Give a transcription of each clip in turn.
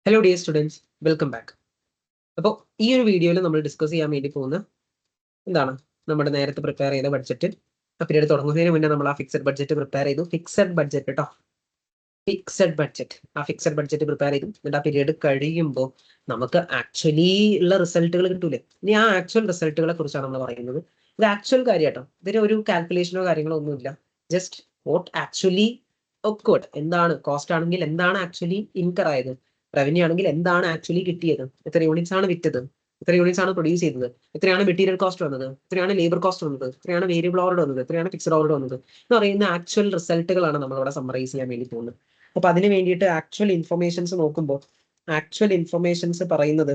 Hello dear students, welcome back. അപ്പോൾ ഈ ഒരു വീഡിയോയിൽ നമ്മൾ ഡിസ്കസ് ചെയ്യാൻ വേണ്ടി പോകുന്ന എന്താണ് നമ്മുടെ നേരത്തെ പ്രിപ്പയർ ചെയ്ത ബഡ്ജറ്റ്. ആ പീരീഡ് തുടങ്ങുന്നതിന് മുന്നേ നമ്മൾ ആ ഫിക്സഡ് ബഡ്ജറ്റ് പ്രിപ്പയർ ചെയ്തു. ഫിക്സഡ് ബഡ്ജറ്റ് കേട്ടോ, ഫിക്സഡ് ബഡ്ജറ്റ്. ആ ഫിക്സഡ് ബഡ്ജറ്റ് പ്രിപ്പയർ ചെയ്തു. എന്നിട്ട് ആ പീരീഡ് കഴിയുമ്പോൾ നമുക്ക് ആക്ച്വലി ഉള്ള റിസൾട്ടുകൾ കിട്ടൂലേ. ഇനി ആ ആക്ച്വൽ റിസൾട്ടുകളെ കുറിച്ചാണ് നമ്മൾ പറയുന്നത്. ഇത് ആക്ച്വൽ കാര്യം കേട്ടോ, ഇതിന് ഒരു കാൽക്കുലേഷനോ കാര്യങ്ങളോ ഒന്നുമില്ല. ജസ്റ്റ് വാട്ട് ആക്ച്വലി ഒക്കേർഡ്, എന്താണ് കോസ്റ്റ് ആണെങ്കിൽ എന്താണ് ആക്ച്വലി ഇൻകർ ആയത്, റവന്യൂ ആണെങ്കിൽ എന്താണ് ആക്ച്വലി കിട്ടിയത്, എത്ര യൂണിറ്റ്സ് ആണ് വിറ്റത്, എത്ര യൂണിറ്റ്സ് ആണ് പ്രൊഡ്യൂസ് ചെയ്തത്, എത്രയാണ് മെറ്റീരിയൽ കോസ്റ്റ് വന്നത്, എത്രയാണ് ലേബർ കോസ്റ്റ് വന്നത്, എത്രയാണ് വേരിയബിൾ ഓവർഹെഡ് വന്നത്, എത്രയാണ് ഫിക്സഡ് ഓവർഹെഡ് വന്നത് എന്ന് പറയുന്ന ആക്ച്വൽ റിസൾട്ടുകളാണ് നമ്മളിവിടെ സമ്മറൈസ് ചെയ്യാൻ വേണ്ടി പോകുന്നത്. അപ്പൊ അതിന് വേണ്ടിയിട്ട് ആക്ച്വൽ ഇൻഫർമേഷൻസ് നോക്കുമ്പോൾ ആക്ച്വൽ ഇൻഫർമേഷൻസ് പറയുന്നത്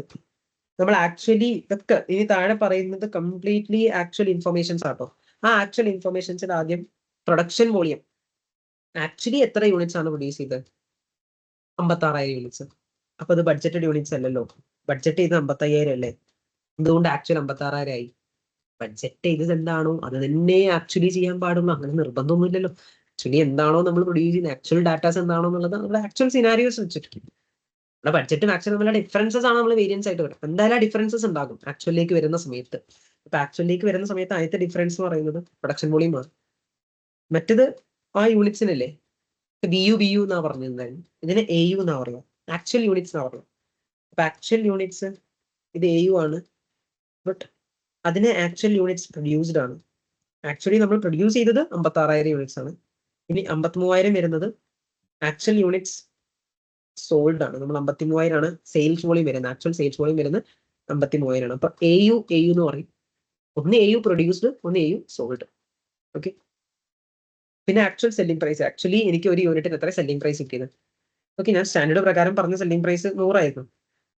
നമ്മൾ ആക്ച്വലി ഇതൊക്കെ ഇനി താഴെ പറയുന്നത് കംപ്ലീറ്റ്ലി ആക്ച്വൽ ഇൻഫർമേഷൻസ് ആട്ടോ. ആ ആക്ച്വൽ ഇൻഫർമേഷൻസിൽ ആദ്യം പ്രൊഡക്ഷൻ വോളിയം, ആക്ച്വലി എത്ര യൂണിറ്റ്സ് ആണ് പ്രൊഡ്യൂസ് ചെയ്തത്? 56,000 യൂണിറ്റ്സ്. അപ്പൊ അത് ബഡ്ജറ്റഡ് യൂണിറ്റ്സ് അല്ലല്ലോ, ബഡ്ജറ്റ് ചെയ്ത് 55,000 അല്ലേ. എന്തുകൊണ്ട് ആക്ച്വൽ 56,000 ആയി? ബഡ്ജറ്റ് ചെയ്തത് എന്താണോ അത് തന്നെ ആക്ച്വലി ചെയ്യാൻ പാടുള്ളൂ, അങ്ങനെ നിർബന്ധമൊന്നുമില്ലല്ലോ. ആക്ച്വലി എന്താണോ നമ്മൾ പ്രൊഡ്യൂസ് ചെയ്യുന്നത്, ആക്ച്വൽ ഡാറ്റാസ് എന്താണോ എന്നുള്ളത് നമ്മുടെ ആക്ച്വൽ സിനാരിയോസ് വെച്ചിരിക്കും. നമ്മുടെ ബഡ്ജറ്റും ആക്ച്വൽ തമ്മിലുള്ള ഡിഫറൻസസ് ആണ് നമ്മൾ വേരിയൻസ് ആയിട്ട് വരും. എന്തായാലും ആ ഡിഫറൻസസ് ഉണ്ടാകും ആക്ച്വലിലേക്ക് വരുന്ന സമയത്ത്. അപ്പൊ ആക്ച്വലിലേക്ക് വരുന്ന സമയത്ത് ആദ്യത്തെ ഡിഫറൻസ് എന്ന് പറയുന്നത് പ്രൊഡക്ഷൻ വോളിയം ആണ്. മറ്റത് ആ യൂണിറ്റ്സിനല്ലേ ബി യു എന്നാ പറഞ്ഞിരുന്നായിരുന്നു, ഇതിന് എ യു എന്നാ പറയുക, ആക്ച്വൽ യൂണിറ്റ്സ് എന്നാ പറയുക. അപ്പൊ ആക്ച്വൽ യൂണിറ്റ്സ് ഇത് എ യു ആണ്, ബട്ട് അതിന് ആക്ച്വൽ യൂണിറ്റ്സ് പ്രൊഡ്യൂസ്ഡ് ആണ്. ആക്ച്വലി നമ്മൾ പ്രൊഡ്യൂസ് ചെയ്തത് 56,000 യൂണിറ്റ്സ് ആണ്. ഇനി 53,000 വരുന്നത് ആക്ച്വൽ യൂണിറ്റ്സ് സോൾഡ് ആണ്. നമ്മൾ 53,000 ആണ് സെയിൽസ് വോളിയം വരുന്നത്. ആക്ച്വൽ സെയിൽസ് വോളിയം വരുന്നത് 53,000 ആണ്. അപ്പൊ എ യു എന്ന് പറയും. ഒന്ന് എ യു പ്രൊഡ്യൂസ്ഡ്, ഒന്ന് എ യു സോൾഡ്. ഓക്കെ. പിന്നെ ആക്ച്വൽ സെല്ലിംഗ് പ്രൈസ്, ആക്ച്വലി എനിക്ക് ഒരു യൂണിറ്റിന് എത്ര സെല്ലിംഗ് പ്രൈസ് കിട്ടിയത്? ഓക്കെ, ഞാൻ സ്റ്റാൻഡേർഡ് പ്രകാരം പറഞ്ഞ സെല്ലിംഗ് പ്രൈസ് 100 ആയിരുന്നു.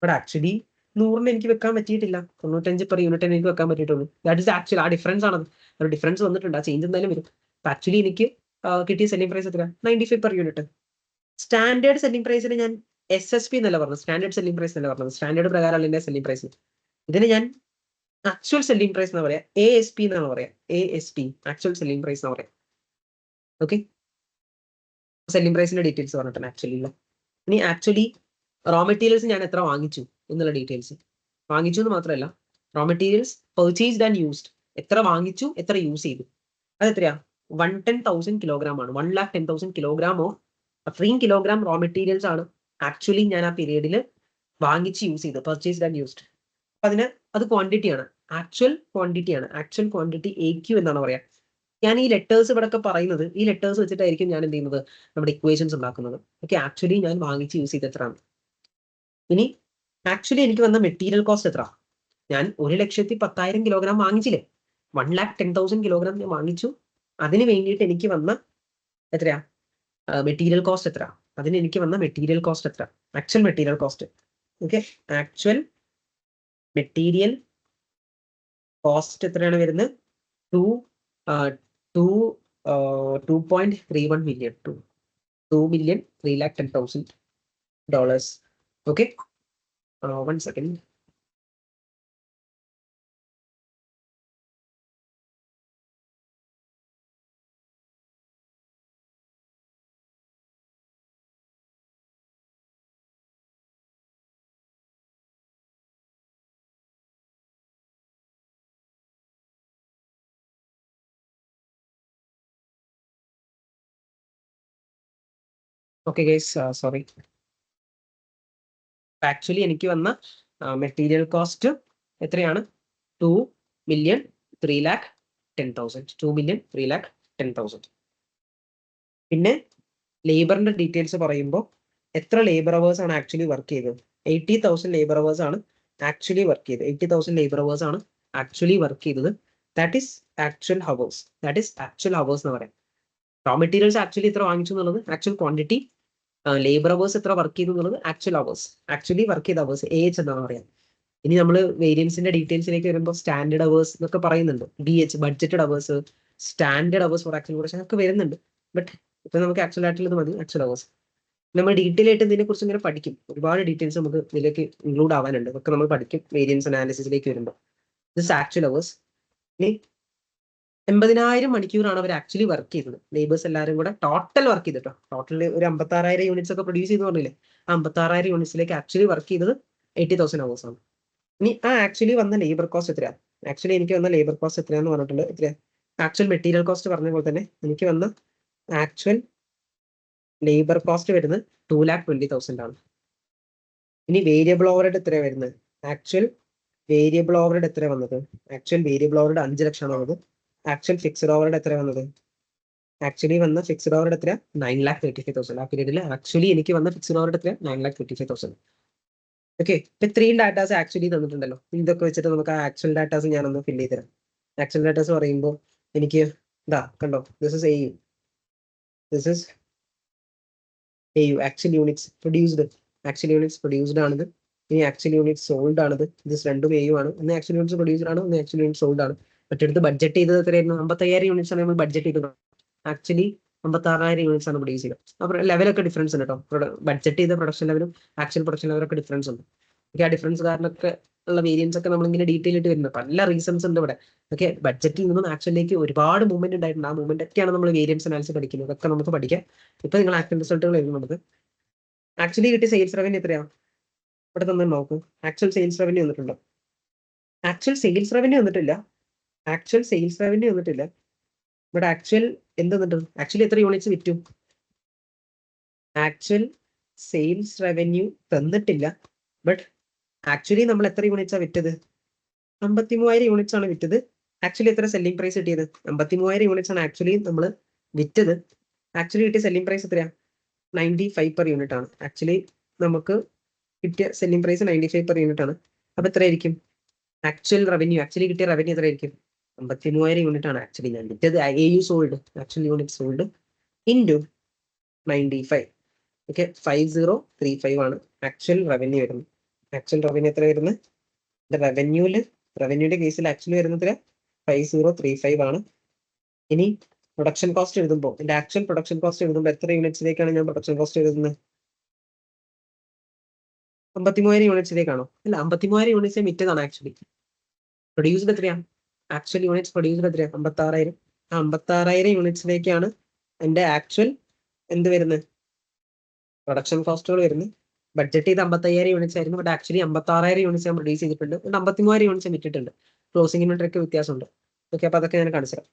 ബട്ട് ആക്ച്വലി 100 എനിക്ക് വെക്കാൻ പറ്റിയിട്ടില്ല. 95 പെർ യൂണിറ്റ് എനിക്ക് വെക്കാൻ പറ്റിയിട്ടുള്ളൂ. That is actual. ആ ഡിഫറൻസ് ആണത്. ഒരു ഡിഫറൻസ് വന്നിട്ടുണ്ട്, ആ ചേഞ്ച് എന്തായാലും വരും. ആക്ച്വലി എനിക്ക് കിട്ടിയ സെല്ലിംഗ് പ്രൈസ് എത്ര? 95 പെർ യൂണിറ്റ്. സ്റ്റാൻഡേർഡ് സെല്ലിംഗ് പ്രൈസിന് ഞാൻ SSP എന്നല്ല പറഞ്ഞത്, സ്റ്റാൻഡേർഡ് സെല്ലിംഗ് പ്രൈസ് എന്നല്ല പറഞ്ഞത്. സ്റ്റാൻഡേർഡ് പ്രകാരമല്ല എന്റെ സെല്ലിംഗ് പ്രൈസ്. ഇതിന് ഞാൻ ആക്ച്വൽ സെല്ലിംഗ് പ്രൈസ് എന്ന് പറയാം, ASP എന്നാണ് പറയാം. ASP, ആക്ച്വൽ സെല്ലിംഗ് പ്രൈസ് എന്ന് പറയാം. ഓക്കെ, സെല്ലിംഗ് പ്രൈസിന്റെ ഡീറ്റെയിൽസ് പറഞ്ഞിട്ടാണ് ആക്ച്വലി ഉള്ള. ഇനി ആക്ച്വലി റോ മെറ്റീരിയൽസ് ഞാൻ എത്ര വാങ്ങിച്ചു എന്നുള്ള ഡീറ്റെയിൽസ്. വാങ്ങിച്ചു എന്ന് മാത്രമല്ല, raw materials purchased and used, എത്ര വാങ്ങിച്ചു എത്ര യൂസ് ചെയ്തു, അത് എത്രയാ? 110,000 കിലോഗ്രാം ആണ്. 110,000 കിലോഗ്രാം ഓഫ് അത്രയും കിലോഗ്രാം റോ മെറ്റീരിയൽസ് ആണ് ആക്ച്വലി ഞാൻ ആ പീരീഡിൽ വാങ്ങിച്ച് യൂസ് ചെയ്ത്, പർച്ചേസ്ഡ് ആൻഡ് യൂസ്ഡ്. അപ്പൊ അത് ക്വാണ്ടിറ്റി ആണ്, ആക്ച്വൽ ക്വാണ്ടിറ്റി ആണ്. ആക്ച്വൽ ക്വാണ്ടിറ്റി AQ എന്നാണ് പറയാ. ഞാൻ ഈ ലെറ്റേഴ്സ് ഇവിടെ ഒക്കെ പറയുന്നത്, ഈ ലെറ്റേഴ്സ് വെച്ചിട്ടായിരിക്കും ഞാൻ എന്ത് ചെയ്യുന്നത്, നമ്മുടെ ഇക്വേഷൻസ് ഉണ്ടാക്കുന്നത്. ഓക്കെ, ആക്ച്വലി ഞാൻ വാങ്ങിച്ച് യൂസ് ചെയ്ത് എത്രയാണ്. ഇനി ആക്ച്വലി എനിക്ക് വന്ന മെറ്റീരിയൽ കോസ്റ്റ് എത്ര? ഞാൻ 1,10,000 കിലോഗ്രാം വാങ്ങിച്ചില്ലേ, 1,10,000 കിലോഗ്രാം ഞാൻ വാങ്ങിച്ചു. അതിന് വേണ്ടിയിട്ട് എനിക്ക് വന്ന എത്രയാ മെറ്റീരിയൽ കോസ്റ്റ് എത്ര? അതിന് എനിക്ക് വന്ന മെറ്റീരിയൽ കോസ്റ്റ് എത്ര? Actual material cost. Okay, actual material cost എത്രയാണ് വരുന്നത്? 2.31 million, 2,310,000 dollars. Okay, 1 second. Okay guys, sorry. Actually എനിക്ക് വന്ന മെറ്റീരിയൽ കോസ്റ്റ് എത്രയാണ്? 2,310,000. 2,310,000. പിന്നെ ലേബറിന്റെ ഡീറ്റെയിൽസ് പറയുമ്പോൾ എത്ര ലേബർ അവേഴ്സ് ആണ് ആക്ച്വലി വർക്ക് ചെയ്തത്? 80,000 ലേബർ അവേഴ്സ് ആണ് ആക്ച്വലി വർക്ക് ചെയ്തത്. 80,000 ലേബർ അവേഴ്സ് ആണ് ആക്ച്വലി വർക്ക് ചെയ്തത്. That is actual hours. That is actual hours എന്ന് പറയാം. റോ മെറ്റീരിയൽസ് ആക്ച്വലി എത്ര വാങ്ങിച്ചു എന്നുള്ളത് ആക്ച്വൽ ക്വാണ്ടിറ്റി, ലേബർ അവേഴ്സ് എത്ര വർക്ക് ചെയ്തു എന്നുള്ളത് ആക്ച്വൽ അവേഴ്സ്. ആക്ച്വലി വർക്ക് ചെയ്ത അവേഴ്സ് AH എന്നാണ് പറയാം. ഇനി നമ്മൾ വേരിയൻസിന്റെ ഡീറ്റെയിൽസിലേക്ക് വരുമ്പോൾ സ്റ്റാൻഡേർഡ് അവേഴ്സ് എന്നൊക്കെ പറയുന്നുണ്ട്. BH, budgeted hours, standard hours for actual production ഒക്കെ വരുന്നുണ്ട്. ബട്ട് ഇപ്പൊ നമുക്ക് ആക്ച്വൽ ആയിട്ടുള്ളത് മതി, ആക്ച്വൽ അവേഴ്സ്. നമ്മൾ ഡീറ്റെയിൽ ആയിട്ട് ഇതിനെ കുറിച്ച് ഇങ്ങനെ പഠിക്കും. ഒരുപാട് ഡീറ്റെയിൽസ് നമുക്ക് ഇതിലേക്ക് ഇൻക്ലൂഡ് ആവാനുണ്ട്. അതൊക്കെ നമ്മൾ പഠിക്കും വേരിയൻസ് അനാലിസിസിലേക്ക് വരുമ്പോൾ. This actual hours. ഇനി 80,000 മണിക്കൂറാണ് അവർ ആക്ച്വലി വർക്ക് ചെയ്തത്. ലേബേഴ്സ് എല്ലാവരും കൂടെ ടോട്ടൽ വർക്ക് ചെയ്തിട്ടോ. ടോട്ടൽ ഒരു 56,000 യൂണിറ്റ്സ് ഒക്കെ പ്രൊഡ്യൂസ് ചെയ്തു പറഞ്ഞില്ലേ. ആ 56,000 യൂണിറ്റ്സിലേക്ക് ആക്ച്വലി വർക്ക് ചെയ്തത് 80,000 അവേഴ്സ് ആണ്. ഇനി ആ ആക്ച്വലി വന്ന ലേബർ കോസ്റ്റ് എത്രയാണ്? ആക്ച്വലി എനിക്ക് വന്ന ലേബർ കോസ്റ്റ് എത്രയാന്ന് പറഞ്ഞിട്ടുണ്ട്. എത്രയാണ്? ആക്ച്വൽ മെറ്റീരിയൽ കോസ്റ്റ് പറഞ്ഞ പോലെ തന്നെ എനിക്ക് വന്ന ആക്ച്വൽ ലേബർ കോസ്റ്റ് വരുന്നത് 2,20,000 ആണ്. ഇനി വേരിയബിൾ ഓവർഹെഡ് എത്രയാണ് വരുന്നത്? ആക്ച്വൽ വേരിയബിൾ ഓവർഹെഡ് എത്ര വന്നത്? ആക്ച്വൽ വേരിയബിൾ ഓവർഹെഡ് 5 ലക്ഷമാണ് വന്നത്. ആക്ച്വൽ ഫിക്സഡ് ഓവർഹെഡ് എത്ര വന്നത്? ആക്ച്വലി വന്ന ഫിക്സഡ് ഓവർഹെഡ് എത്ര? 9,35,000. ആ പീരീഡിൽ ആക്ച്വലി എനിക്ക് വന്ന ഫിക്സഡ് ഓവർഹെഡ് എത്ര? 9,35,000. ഓക്കെ, ഇപ്പൊ ഇത്രയും ഡാറ്റാസ് ആക്ച്വലി തന്നിട്ടുണ്ടല്ലോ. ഇതൊക്കെ വെച്ചിട്ട് നമുക്ക് ആ ആക്ച്വൽ ഡാറ്റാസ് ഞാനൊന്ന് ഫില്ല് ചെയ്ത് തരാം. ആക്ച്വൽ ഡാറ്റാസ് പറയുമ്പോൾ എനിക്ക് ഇതാ കണ്ടോ, this is AU, this is AU, actual units produced. Actual units produced ആണിത്. ഇനി ആക്ച്വൽ യൂണിറ്റ്സ് സോൾഡ് ആണിത്. ഇത് രണ്ടും AU ആണ്. ഒന്ന് ആക്ച്വൽ യൂണിറ്റ്സ് പ്രൊഡ്യൂസ്ഡ് ആണ്, ഒന്ന് ആക്ച്വൽ യൂണിറ്റ്സ് സോൾഡ് ആണ്. മറ്റെടുത്ത് ബഡ്ജറ്റ് ചെയ്തത് എത്രയായിരുന്നു? 55,000 യൂണിറ്റ്സ് ആണ് നമ്മൾ ബഡ്ജറ്റ് ചെയ്തത്. ആക്ച്വലി 56,000 യൂണിറ്റ്സ് ആണ് പ്രൊഡ്യൂസ് ചെയ്തത്. അപ്പോൾ ലെവലൊക്കെ ഡിഫറൻസ് ഉണ്ട് കേട്ടോ. ബഡ്ജറ്റ് ചെയ്ത പ്രൊഡക്ഷൻ ലെവലും ആക്ച്വൽ പ്രൊഡക്ഷൻ ലെവലൊക്കെ ഡിഫറൻസ് ഉണ്ട്. ഓക്കെ, ആ ഡിഫറൻസ് കാരണമൊക്കെ ഉള്ള വേരിയൻസ് ഒക്കെ നമ്മളിങ്ങനെ ഡീറ്റെയിൽ ആയിട്ട് വരുന്നത്. പല റീസൺസ് ഉണ്ട് ഇവിടെ. ഓക്കെ, ബഡ്ജറ്റിൽ നിന്നും ആക്ച്വലിലേക്ക് ഒരുപാട് മൂവ്മെന്റ് ഉണ്ടായിട്ടുണ്ട്. ആ മൂവ്മെന്റ് ഒക്കെയാണ് നമ്മൾ വേരിയൻസ് അനാലിസിസ് പഠിക്കുന്നത്. അതൊക്കെ നമുക്ക് പഠിക്കാം. ഇപ്പൊ നിങ്ങൾ ആക്ച്വൽ റിസൾട്ടുകൾ എഴുതുന്നത് ആക്ച്വലി കിട്ടിയ സെയിൽസ് റവന്യൂ എത്രയാണ്? ഇവിടെ തന്നെ നോക്കൂ. ആക്ച്വൽ സെയിൽസ് റവന്യൂ വന്നിട്ടുണ്ടോ? ആക്ച്വൽ സെയിൽസ് റവന്യൂ വന്നിട്ടില്ല. ആക്ച്വൽ സെയിൽസ് റവന്യൂ വന്നിട്ടില്ല. ഇവിടെ ആക്ച്വൽ എന്ത് വന്നിട്ടുണ്ട്? ആക്ച്വലി എത്ര യൂണിറ്റ്സ് വിറ്റു? ആക്ച്വൽ സെയിൽസ് റവന്യൂ തന്നിട്ടില്ല. ബട്ട് ആക്ച്വലി നമ്മൾ എത്ര യൂണിറ്റ്സാണ് വിറ്റത്? 53,000 യൂണിറ്റ്സ് ആണ് വിറ്റത്. ആക്ച്വലി എത്ര സെല്ലിംഗ് പ്രൈസ് കിട്ടിയത്? 53,000 യൂണിറ്റ്സ് ആണ് ആക്ച്വലി നമ്മൾ വിറ്റത്. ആക്ച്വലി കിട്ടിയ സെല്ലിംഗ് പ്രൈസ് എത്രയാണ്? 95 പെർ യൂണിറ്റ് ആണ്. ആക്ച്വലി നമുക്ക് കിട്ടിയ സെല്ലിംഗ് പ്രൈസ് 95 പെർ യൂണിറ്റ് ആണ്. അപ്പൊ എത്രയായിരിക്കും ആക്ച്വൽ റവന്യൂ? ആക്ച്വലി കിട്ടിയ റവന്യൂ എത്രയായിരിക്കും? 53,000 യൂണിറ്റ് ആണ് ആക്ച്വലി ഞാൻ വിറ്റത്. AU sold, actual unit sold into 95. Okay, 5035 ആണ് ആക്ച്വൽ റവന്യൂ വരുന്നത്. ആക്ച്വൽ റവന്യൂ എത്ര വരുന്നത്? റവന്യൂന്റെ കേസിൽ ആക്ച്വലി വരുന്നത് 5035 ആണ്. ഇനി പ്രൊഡക്ഷൻ കോസ്റ്റ് എഴുതുമ്പോൾ, എന്റെ ആക്ച്വൽ പ്രൊഡക്ഷൻ കോസ്റ്റ് എഴുതുമ്പോൾ എത്ര യൂണിറ്റ്സിലേക്കാണ് ഞാൻ പ്രൊഡക്ഷൻ കോസ്റ്റ് എഴുതുന്നത്? 53,000 യൂണിറ്റ്സിലേക്കാണോ? അല്ല, 53,000 യൂണിറ്റ്സ് വിറ്റതാണ് ആക്ച്വലി. പ്രൊഡ്യൂസ്ഡ് എത്രയാണ്? ആക്ച്വൽ യൂണിറ്റ്സ് പ്രൊഡ്യൂസ്ഡ് എത്രയാണ്? 56,000. ആ 56,000 യൂണിറ്റ്സിലേക്കാണ് എന്റെ ആക്ച്വൽ എന്ത് വരുന്നത്? പ്രൊഡക്ഷൻ കോസ്റ്റുകൾ വരുന്നത്. ബഡ്ജറ്റ് ചെയ്ത് 55,000 യൂണിറ്റ്സ് ആയിരുന്നു. ബട്ട് ആക്ച്വലി 56,000 യൂണിറ്റ്സ് ഞാൻ പ്രൊഡ്യൂസ് ചെയ്തിട്ടുണ്ട്. 53,000 യൂണിറ്റ്സ് വിറ്റിട്ടുണ്ട്. ക്ലോസിംഗ് ഇൻവെന്ററി ഒക്കെ വ്യത്യാസമുണ്ട്. ഓക്കെ, അപ്പൊ അതൊക്കെ ഞാൻ കാണിച്ചു തരാം.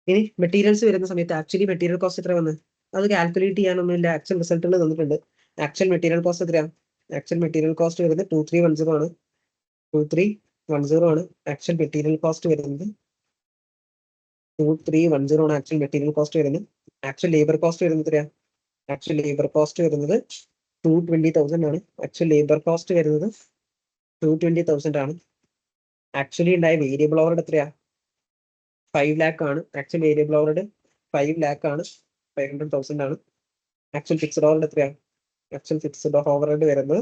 ഇനി മെറ്റീരിയൽസ് വരുന്ന സമയത്ത് ആക്ച്വലി മെറ്റീരിയൽ കോസ്റ്റ് എത്ര വന്ന്? അത് കാൽക്കുലേറ്റ് ചെയ്യാനൊന്നുമില്ല. ആക്ച്വൽ റിസൾട്ടുകൾ തന്നിട്ടുണ്ട്. ആക്ച്വൽ മെറ്റീരിയൽ കോസ്റ്റ് എത്രയാണ്? ആക്ച്വൽ മെറ്റീരിയൽ കോസ്റ്റ് വരുന്നത് 2310 ആണ്. 2310 ആണ് ആക്ച്വൽ മെറ്റീരിയൽ കോസ്റ്റ് വരുന്നത്. 2310 ആണ് ആക്ച്വൽ മെറ്റീരിയൽ കോസ്റ്റ് വരുന്നത്. ആക്ച്വൽ ലേബർ കോസ്റ്റ് വരുന്നത് എത്രയാണ്? ആക്ച്വൽ ലേബർ കോസ്റ്റ് വരുന്നത് 220,000 ആണ്. ആക്ച്വൽ ലേബർ കോസ്റ്റ് വരുന്നത് 220,000 ആണ്. ആക്ച്വലി ഉണ്ടായ വേരിയബിൾ ഓവർഹെഡ് എത്രയാ? 5 lakh ആണ്. ആക്ച്വൽ വേരിയബിൾ ഓവർഹെഡ് 5 lakh ആണ്. 500,000 ആണ്. ആക്ച്വൽ ഫിക്സഡ് ഓവർഹെഡ് എത്രയാണ്? ആക്ച്വൽ ഫിക്സഡ് ഓവർഹെഡ് വരുന്നത്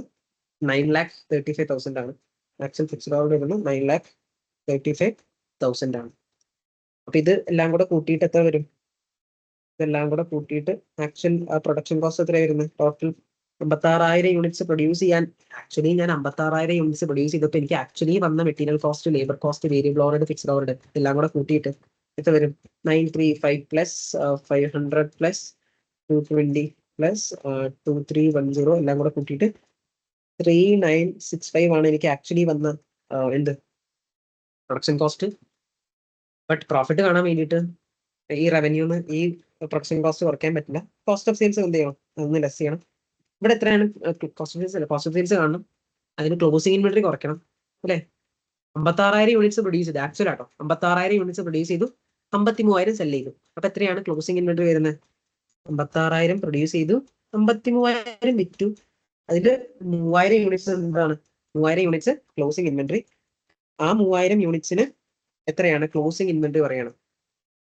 9,35,000 ആണ്. ആക്ച്വൽ ഫിക്സഡ് ഓവർഹെഡ് വരുന്നത് 9,35,000 ആണ്. അപ്പൊ ഇത് എല്ലാം കൂടെ കൂട്ടിയിട്ട് എത്ര വരും? ഇതെല്ലാം കൂടെ കൂട്ടിയിട്ട് ആക്ച്വൽ പ്രൊഡക്ഷൻ കോസ്റ്റ് എത്ര വരുന്നത്? ടോട്ടൽ 56,000 യൂണിറ്റ്സ് പ്രൊഡ്യൂസ് ചെയ്യാൻ ആക്ച്വലി ഞാൻ 56,000 യൂണിറ്റ്സ് പ്രൊഡ്യൂസ് ചെയ്തപ്പോൾ എനിക്ക് ആക്ച്വലി വന്ന material cost, labour cost, variable overhead, fixed overhead എല്ലാം കൂടെ കൂട്ടിയിട്ട് എത്ര വരും? 935 പ്ലസ് 500 പ്ലസ് 220 പ്ലസ് 2310 എല്ലാം കൂടെ കൂട്ടിയിട്ട് 3965 ആണ് എനിക്ക് ആക്ച്വലി വന്ന എന്ത് പ്രൊഡക്ഷൻ കോസ്റ്റ്. ബട്ട് പ്രോഫിറ്റ് കാണാൻ വേണ്ടിയിട്ട് ഈ റവന്യൂന്ന് ഈ പ്രൊഡക്ഷൻ കോസ്റ്റ് കുറയ്ക്കാൻ പറ്റില്ല. കോസ്റ്റ് ഓഫ് സെയിൽസ് എന്ത് ചെയ്യണം? അതൊന്ന് ലെസ് ചെയ്യണം. ഇവിടെ എത്രയാണ് കോസ്റ്റ് ഓഫ് സെയിൽസ്? അല്ല, കോസ്റ്റ് ഓഫ് സെയിൽസ് കാണണം. അതിന് ക്ലോസിംഗ് ഇൻവെന്ററി കുറയ്ക്കണം അല്ലേ? 56,000 യൂണിറ്റ്സ് പ്രൊഡ്യൂസ് ചെയ്തു. ആക്ച്വൽ ആട്ടോ, 56,000 യൂണിറ്റ്സ് പ്രൊഡ്യൂസ് ചെയ്തു. 53,000 സെൽ ചെയ്തു. അപ്പൊ എത്രയാണ് ക്ലോസിംഗ് ഇൻവെന്ററി വരുന്നത്? 56,000 പ്രൊഡ്യൂസ് ചെയ്തു, 53,000 വിറ്റു. അതില് 3,000 യൂണിറ്റ്സ് എന്താണ്? 3,000 യൂണിറ്റ്സ് ക്ലോസിംഗ് ഇൻവെന്ററി. ആ 3,000 യൂണിറ്റ്സിന് എത്രയാണ് ക്ലോസിംഗ് ഇൻവെന്ററി പറയണം?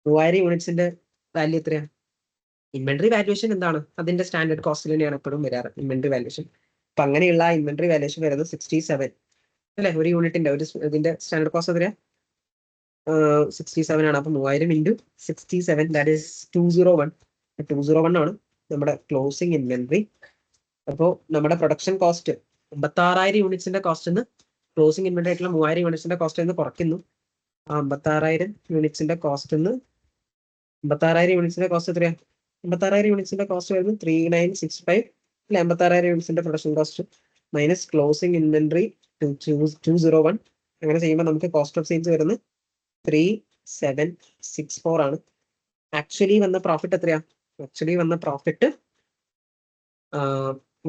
3,000 യൂണിറ്റ്സിന്റെ വാല്യൂ എത്രയാണ്? ഇൻവെന്ററി വാല്യൂഷൻ എന്താണ്? അതിന്റെ സ്റ്റാൻഡേർഡ് കോസ്റ്റിൽ തന്നെയാണ് എപ്പോഴും വരാറ് ഇൻവെന്ററി വാല്യൂഷൻ. അപ്പൊ അങ്ങനെയുള്ള ഇൻവെന്ററി വാല്യൂഷൻ വരുന്നത് 67 അല്ലെ? ഒരു യൂണിറ്റിന്റെ ഇതിന്റെ സ്റ്റാൻഡേർഡ് കോസ്റ്റ് എത്രയാ? 67 ആണ്. അപ്പൊ 3,000 ഇൻറ്റു 67 ദാറ്റ് ഈസ് 201. 201 ആണ് നമ്മുടെ ക്ലോസിംഗ് ഇൻവെന്ററി. അപ്പോൾ നമ്മുടെ പ്രൊഡക്ഷൻ കോസ്റ്റ് 56,000 യൂണിറ്റ്സിന്റെ കോസ്റ്റ് നിന്ന് ക്ലോസിംഗ് ഇൻവെന്ററി ആയിട്ടുള്ള 3,000 യൂണിറ്റ്സിന്റെ കോസ്റ്റ് നിന്ന് കുറയ്ക്കുന്നു. 56,000 യൂണിറ്റ്സിന്റെ കോസ്റ്റ് 56,000 യൂണിറ്റ്സിന്റെ കോസ്റ്റ് എത്രയാ? 56,000 യൂണിറ്റ്സിന്റെ കോസ്റ്റ് വരുന്നത് 3965 അല്ലെ? 56,000 യൂണിറ്റ്സിന്റെ production cost minus closing inventory 201. അങ്ങനെ ചെയ്യുമ്പോൾ നമുക്ക് കോസ്റ്റ് ഓഫ് സെയിൽസ് വരുന്നത് 3764 ആണ്. ആക്ച്വലി വന്ന പ്രോഫിറ്റ് എത്രയാ? ആക്ച്വലി വന്ന പ്രോഫിറ്റ്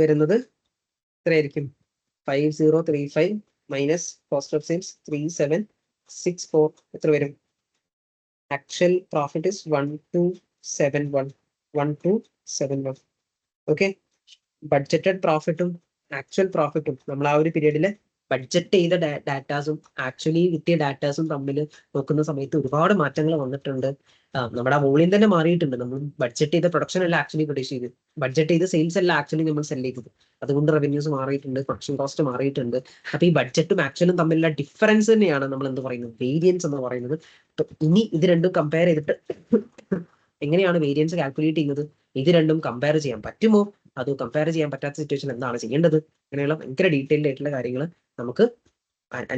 വരുന്നത് എത്രയായിരിക്കും? 5035 മൈനസ് കോസ്റ്റ് ഓഫ് സെയിൽസ് 3764 എത്ര വരും? Actual profit is 1271. Okay, budgeted പ്രോഫിറ്റും ആക്ച്വൽ പ്രോഫിറ്റും നമ്മൾ ആ ഒരു പീരീഡിൽ ബഡ്ജറ്റ് ചെയ്ത ഡാറ്റാസും ആക്ച്വലി കിട്ടിയ ഡാറ്റാസും തമ്മിൽ നോക്കുന്ന സമയത്ത് ഒരുപാട് മാറ്റങ്ങൾ വന്നിട്ടുണ്ട്. നമ്മുടെ വോളിയം തന്നെ മാറിയിട്ടുണ്ട്. നമ്മൾ ബഡ്ജറ്റ് ചെയ്ത പ്രൊഡക്ഷൻ അല്ല ആക്ച്വലി പ്രൊഡ്യൂസ് ചെയ്ത്, ബഡ്ജറ്റ് ചെയ്ത സെയിൽസ് അല്ല ആക്ച്വലി നമ്മൾ സെൽ ചെയ്തത്. അതുകൊണ്ട് റവന്യൂസ് മാറിയിട്ടുണ്ട്, പ്രൊഡക്ഷൻ കോസ്റ്റ് മാറിയിട്ടുണ്ട്. അപ്പൊ ഈ ബഡ്ജറ്റും ആക്ച്വലും തമ്മിലുള്ള ഡിഫറൻസ് തന്നെയാണ് നമ്മൾ എന്ത് പറയുന്നത്, വേരിയൻസ് എന്ന് പറയുന്നത്. ഇനി ഇത് രണ്ടും കമ്പയർ ചെയ്തിട്ട് എങ്ങനെയാണ് വേരിയൻസ് കാൽക്കുലേറ്റ് ചെയ്യുന്നത്? ഇത് രണ്ടും കമ്പയർ ചെയ്യാൻ പറ്റുമോ? അത് കമ്പയർ ചെയ്യാൻ പറ്റാത്ത സിറ്റുവേഷൻ എന്താണ് ചെയ്യേണ്ടത്? അങ്ങനെയുള്ള ഭയങ്കര ഡീറ്റെയിൽഡ് ആയിട്ടുള്ള കാര്യങ്ങൾ നമുക്ക്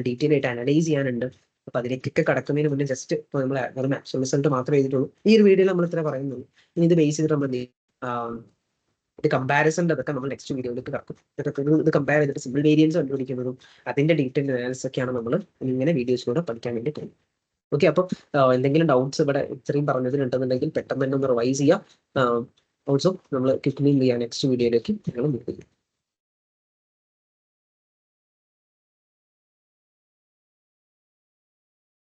ഡീറ്റെയിൽ ആയിട്ട് അനലൈസ് ചെയ്യാനുണ്ട്. അപ്പൊ അതിലേക്കൊക്കെ കടക്കുന്നതിന് മുന്നേ ജസ്റ്റ് നമ്മൾ വെറും ആക്ച്വൽ റിസൾട്ട് മാത്രമേ ചെയ്തിട്ടുള്ളൂ. ഈ ഒരു വീഡിയോയിൽ നമ്മൾ ഇത്ര പറയുന്നുള്ളൂ. ഇനി ഇത് ബേസ് ചെയ്തിട്ട് നമ്മൾ ഇത് കമ്പാരിസണിന്റെ അതൊക്കെ നമ്മൾ നെക്സ്റ്റ് വീഡിയോയിലേക്ക് കടക്കും. ഇത് കമ്പയർ ചെയ്തിട്ട് സിമ്പിൾ വേരിയൻസ് കണ്ടുപിടിക്കുന്നതും അതിന്റെ ഡീറ്റെയിൽ അനാലിസിസ് ഒക്കെയാണ് നമ്മൾ ഇങ്ങനെ വീഡിയോസിലൂടെ പഠിക്കാൻ വേണ്ടി പോകുന്നത്. ഓക്കെ, അപ്പോൾ എന്തെങ്കിലും ഡൗട്ട്സ് ഇവിടെ ഇത്രയും പറഞ്ഞതിനുണ്ടെന്നുണ്ടെങ്കിൽ പെട്ടെന്ന് തന്നെ ഒന്ന് റിവൈസ് ചെയ്യാം. ഓൾസോ നമ്മൾ ക്വിക്ക്ലി നെക്സ്റ്റ് വീഡിയോയിലേക്ക് ഞങ്ങൾ മൂവ് ചെയ്യും.